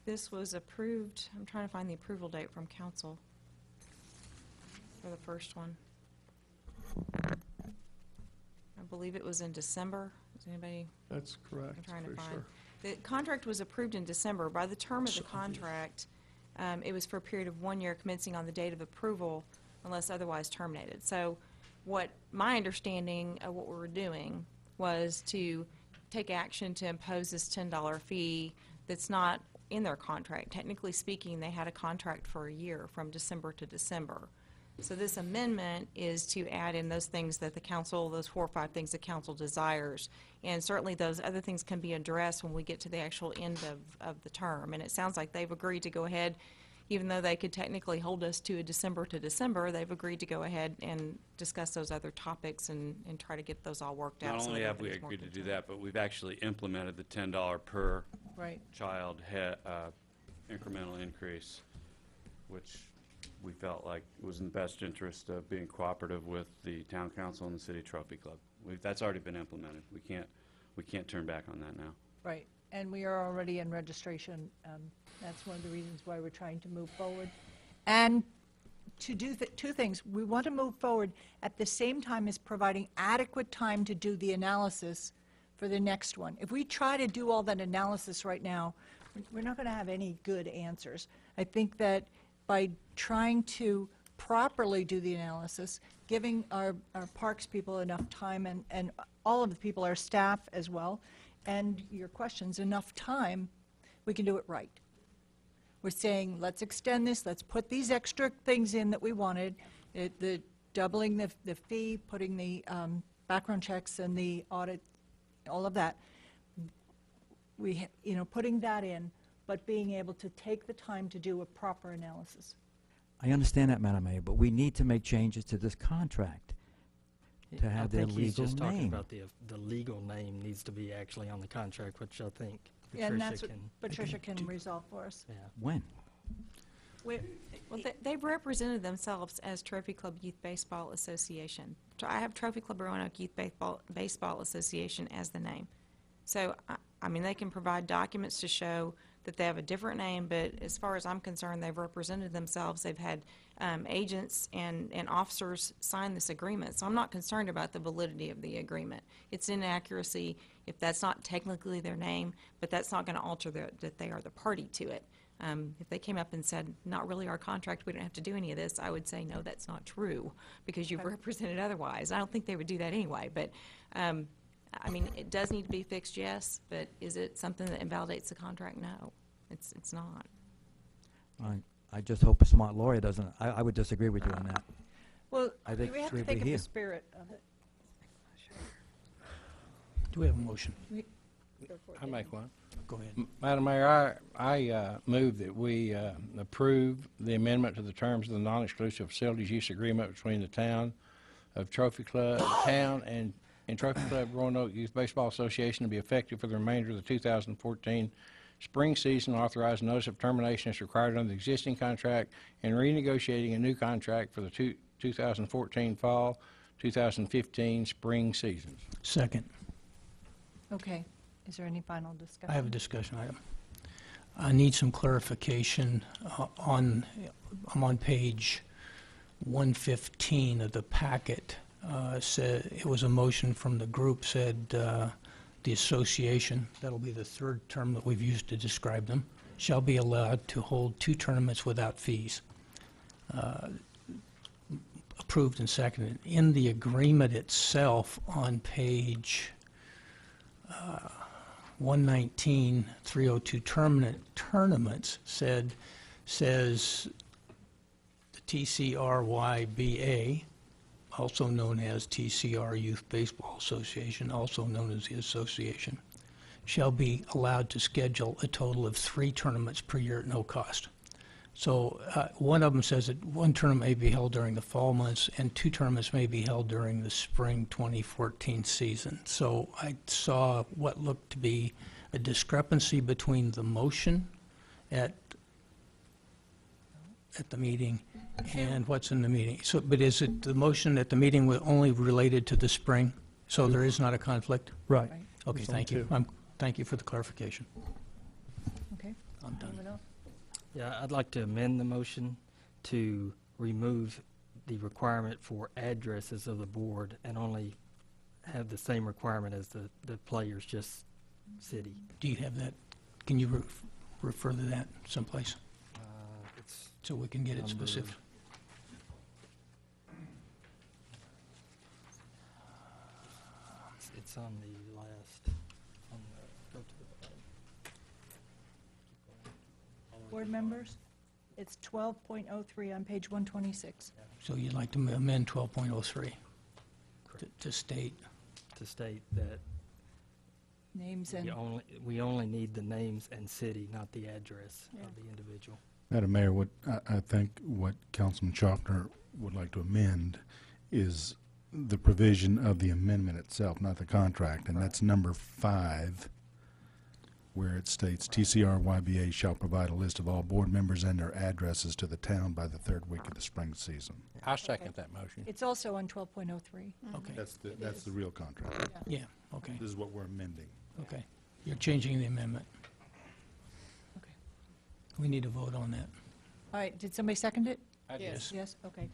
this was approved. I'm trying to find the approval date from council for the first one. I believe it was in December. Is anybody? That's correct. I'm trying to pretty find. sure. The contract was approved in December. By the term of the contract, it was for a period of 1 year commencing on the date of approval unless otherwise terminated. So what my understanding of what we were doing was to take action to impose this $10 fee that's not in their contract. Technically speaking, they had a contract for a year from December to December. So this amendment is to add in those things that the council, those 4 or 5 things the council desires. And certainly those other things can be addressed when we get to the actual end of the term. And it sounds like they've agreed to go ahead, even though they could technically hold us to a December to December, they've agreed to go ahead and discuss those other topics and try to get those all worked out. Not so only have we everybody's more agreed to do content. that, but we've actually implemented the $10 per Right. child incremental increase, which we felt like was in the best interest of being cooperative with the town council and the city trophy club. That's already been implemented. We can't turn back on that now. Right, and we are already in registration. That's one of the reasons why we're trying to move forward. And to do two things, we want to move forward at the same time as providing adequate time to do the analysis for the next one. If we try to do all that analysis right now, we're not going to have any good answers. I think that by trying to properly do the analysis, giving our parks people enough time and all of the people, our staff as well, and your questions, enough time, we can do it right. We're saying, let's extend this, let's put these extra things in that we wanted, the doubling the fee, putting the background checks and the audit, all of that. Putting that in, but being able to take the time to do a proper analysis. I understand that, Madam Mayor, but we need to make changes to this contract to have their I think he's legal just talking name. about the legal name needs to be actually on the contract, which I think Yeah, and that's Patricia what can. Patricia can resolve for us. Yeah. When? Well, they've represented themselves as Trophy Club Youth Baseball Association. I have Trophy Club Roanoke Youth Baseball Association as the name. So, I mean, they can provide documents to show that they have a different name, but as far as I'm concerned, they've represented themselves. They've had agents and officers sign this agreement. So I'm not concerned about the validity of the agreement. It's inaccuracy if that's not technically their name, but that's not going to alter that they are the party to it. If they came up and said, not really our contract, we don't have to do any of this, I would say, no, that's not true, because you've represented otherwise. I don't think they would do that anyway, but I mean, it does need to be fixed, yes, but is it something that invalidates the contract? No, it's not. I just hope a smart lawyer doesn't. I would disagree with you on that. Well, I think we have to we'll think be of the here. spirit of it. Do we have a motion? Go for it, I David. make one. Go ahead. Madam Mayor, I move that we approve the amendment to the terms of the non-exclusive facilities use agreement between the town of Trophy Club, town and Trophy Club Roanoke Youth Baseball Association to be effective for the remainder of the 2014 spring season. Authorize notice of termination as required under the existing contract and renegotiating a new contract for the 2014 fall, 2015 spring seasons. Second. Okay. Is there any final discussion? I have a discussion item. I need some clarification I'm on page 115 of the packet. Said it was a motion from the group, said the association, that'll be the third term that we've used to describe them, shall be allowed to hold 2 tournaments without fees. Approved and seconded. In the agreement itself on page 119, 302 tournaments says the TCRYBA, also known as TCR Youth Baseball Association, also known as the association, shall be allowed to schedule a total of 3 tournaments per year at no cost. So one of them says that 1 tournament may be held during the fall months and 2 tournaments may be held during the spring 2014 season. So I saw what looked to be a discrepancy between the motion at the meeting and what's in the meeting. So, but is it the motion at the meeting was only related to the spring? So there is not a conflict? Right. Right. Okay, It's on thank you. 2. Thank you for the clarification. Okay. I'm done. Anyone else? Yeah, I'd like to amend the motion to remove the requirement for addresses of the board and only have the same requirement as the players, just city. Do you have that? Can you refer to that someplace It's so we can get it Number- specific? It's on the last, go to the Board members, it's 12.03 on page 126. So you'd like to amend 12.03 to state, to state that Names and, we only need the names and city, not the address Yeah. of the individual. Madam Mayor, I think what Councilman Chalkner would like to amend is the provision of the amendment itself, not the contract, and that's number 5, where it states, TCR-YBA shall provide a list of all board members and their addresses to the town by the 3rd week of the spring season. I second that motion. it's also on 12.03. okay, That's the real contract. yeah, okay, This is what we're amending. okay. You're changing the amendment. Okay. We need to vote on that. All right, did somebody second it? Yes. Yes, okay.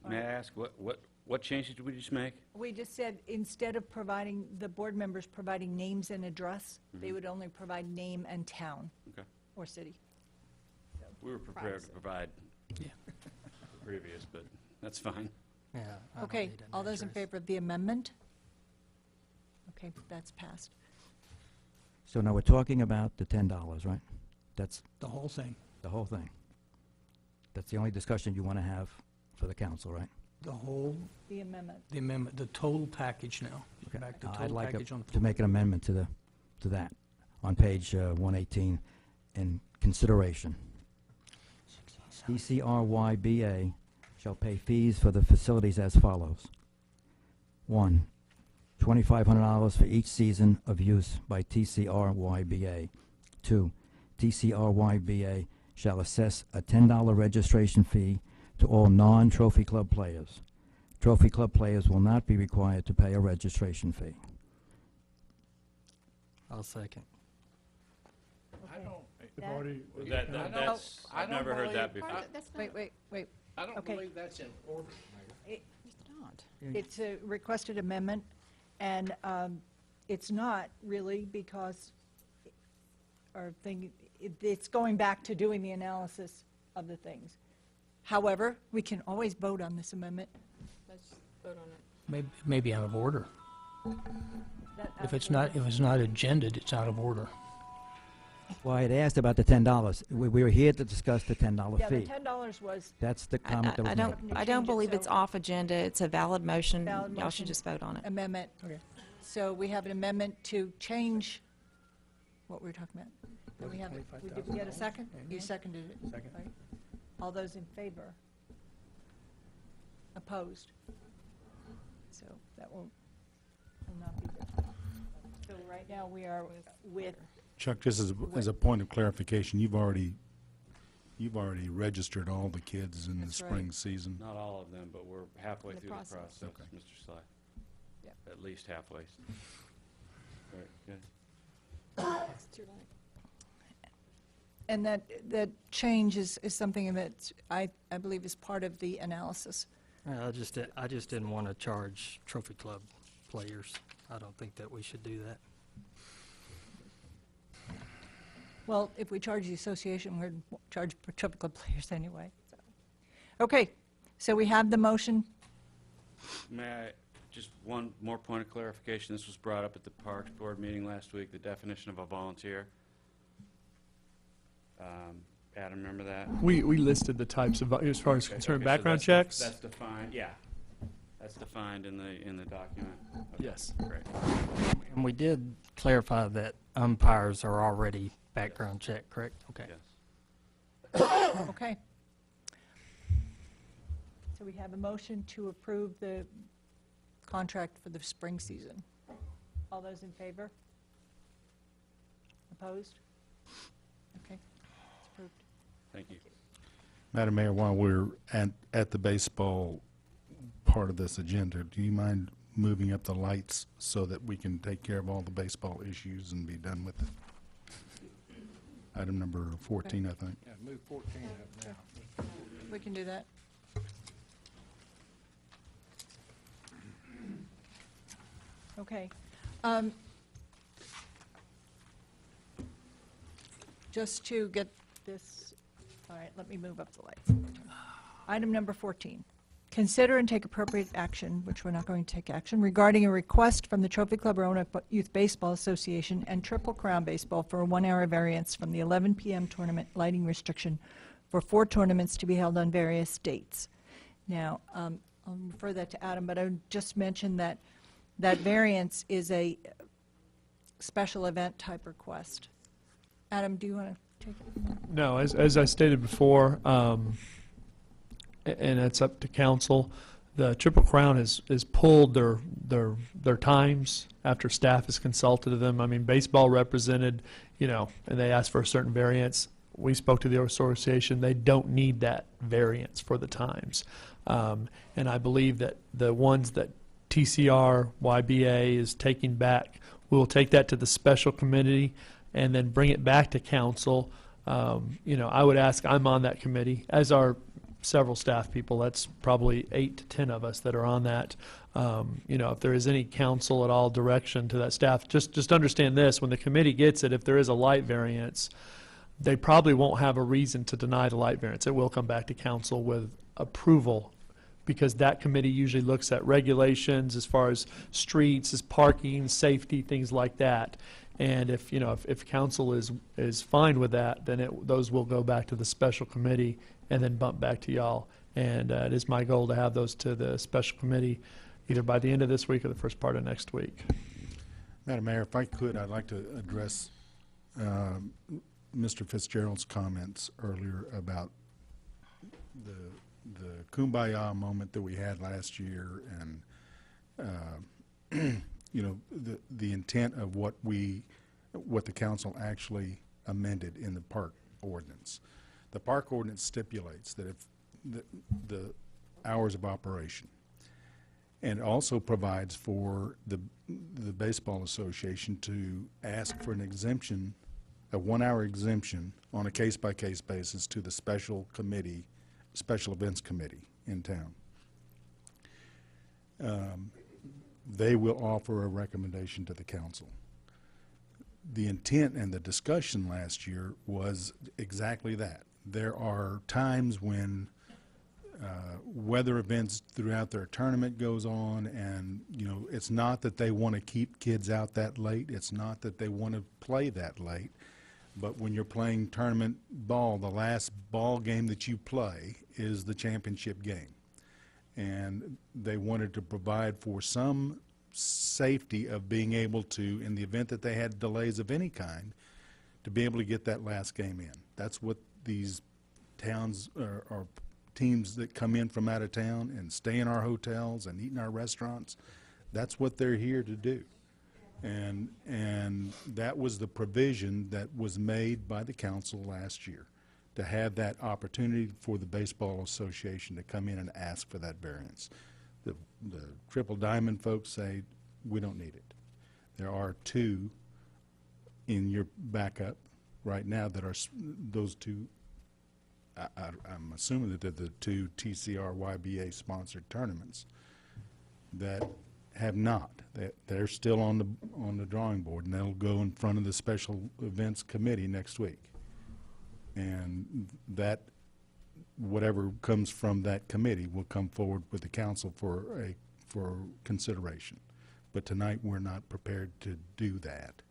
May I ask, what changes did we just make? We just said, instead of providing, the board members providing names and address, they would only provide name and town. Okay. Or city. We were prepared to provide Yeah. previous, but that's fine. Yeah. I don't Okay, need an all those in address. favor of the amendment? Okay, that's passed. So now we're talking about the $10, right? That's The whole thing, the whole thing. That's the only discussion you want to have for the council, right? the whole, The amendment. the amendment, the total package now. You're back to I'd total like package on the to floor. make an amendment to that on page 118 in consideration. TCRYBA shall pay fees for the facilities as follows. 1, $2,500 for each season of use by TCRYBA. 2, TCRYBA shall assess a $10 registration fee to all non-Trophy Club players. Trophy Club players will not be required to pay a registration fee. I'll second. That- That's, I I've don't never heard that believe- before. Wait. I don't Okay. believe that's in order, Mayor. It's a requested amendment, and it's not really because it's going back to doing the analysis of the things. However, we can always vote on this amendment. Let's vote on it. Maybe out of order. If it's not agended, it's out of order. Well, I had asked about the $10. We were here to discuss the $10 Yeah, the fee. $10 was, That's the comment that I was don't, made. I don't Change it believe it's so- off agenda. It's a valid motion. Valid Y'all should motion. just vote on it. amendment. Okay. So we have an amendment to change what we were talking about. And we have, did we get a second? You seconded it. Second. Right. All those in favor? Opposed? So that will not be there. So right now, we are with, Chuck, just as a point of clarification, you've already registered all the kids in the That's right. spring season. Not all of them, but we're halfway The through the process. process, Okay. Mr. Sly. Yep. At least halfway. All right, good. It's too late. and that change is something that I believe is part of the analysis. I just didn't want to charge Trophy Club players. I don't think that we should do that. Well, if we charge the association, we're charged for Trophy Club players anyway. So. Okay, so we have the motion. May I, just one more point of clarification. This was brought up at the Parks Board meeting last week, the definition of a volunteer. Adam, remember that? We listed the types of, as far as Okay, concerned, so background that's checks. That's defined, yeah. That's defined in the document. Okay, Yes. Great. And we did clarify that umpires are already background checked, correct? Okay. Yes. Okay. So we have a motion to approve the contract for the spring season. All those in favor? Opposed? Okay, it's approved. Thank you. Madam Mayor, while we're at the baseball part of this agenda, do you mind moving up the lights so that we can take care of all the baseball issues and be done with it? item number 14, I think. Yeah, move 14 up now. We can do that. Okay. Just to get this, all right, let me move up the lights. Item number 14. Consider and take appropriate action, which we're not going to take action, regarding a request from the Trophy Club Roanoke Youth Baseball Association and Triple Crown Baseball for a 1-hour variance from the 11 p.m. tournament lighting restriction for 4 tournaments to be held on various dates. Now, I'll refer that to Adam, but I would just mention that that variance is a special event type request. Adam, do you want to take it? No, as I stated before, and it's up to council, the Triple Crown has pulled their times after staff has consulted with them. I mean, baseball represented, and they asked for a certain variance. We spoke to the association. They don't need that variance for the times. And I believe that the ones that TCR, YBA is taking back, we will take that to the special committee and then bring it back to council. I would ask, I'm on that committee, as are several staff people. That's probably 8 to 10 of us that are on that. If there is any council at all direction to that staff, just understand this: when the committee gets it, if there is a light variance, they probably won't have a reason to deny the light variance. It will come back to council with approval, because that committee usually looks at regulations as far as streets, as parking, safety, things like that. And if council is fine with that, then those will go back to the special committee and then bump back to y'all. And it is my goal to have those to the special committee either by the end of this week or the first part of next week. Madam Mayor, if I could, I'd like to address Mr. Fitzgerald's comments earlier about the kumbaya moment that we had last year, and the intent of what the council actually amended in the park ordinance. The park ordinance stipulates that if the hours of operation, and also provides for the Baseball Association to ask for an exemption, a 1-hour exemption on a case-by-case basis to the special events committee in town. They will offer a recommendation to the council. The intent and the discussion last year was exactly that. There are times when weather events throughout their tournament goes on, and it's not that they want to keep kids out that late. It's not that they want to play that late. But when you're playing tournament ball, the last ball game that you play is the championship game. And they wanted to provide for some safety of being able to, in the event that they had delays of any kind, to be able to get that last game in. That's what these towns or teams that come in from out of town and stay in our hotels and eat in our restaurants, that's what they're here to do. And that was the provision that was made by the council last year, to have that opportunity for the Baseball Association to come in and ask for that variance. The Triple Diamond folks say, we don't need it. There are 2 in your backup right now that are those 2. I'm assuming that they're the 2 TCR YBA sponsored tournaments that have not. They're still on the drawing board, and they'll go in front of the special events committee next week. And that, whatever comes from that committee, will come forward with the council for consideration. But tonight, we're not prepared to do that.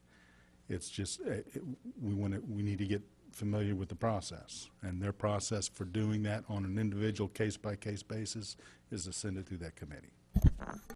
It's just we need to get familiar with the process, and their process for doing that on an individual case-by-case basis is to send it through that committee.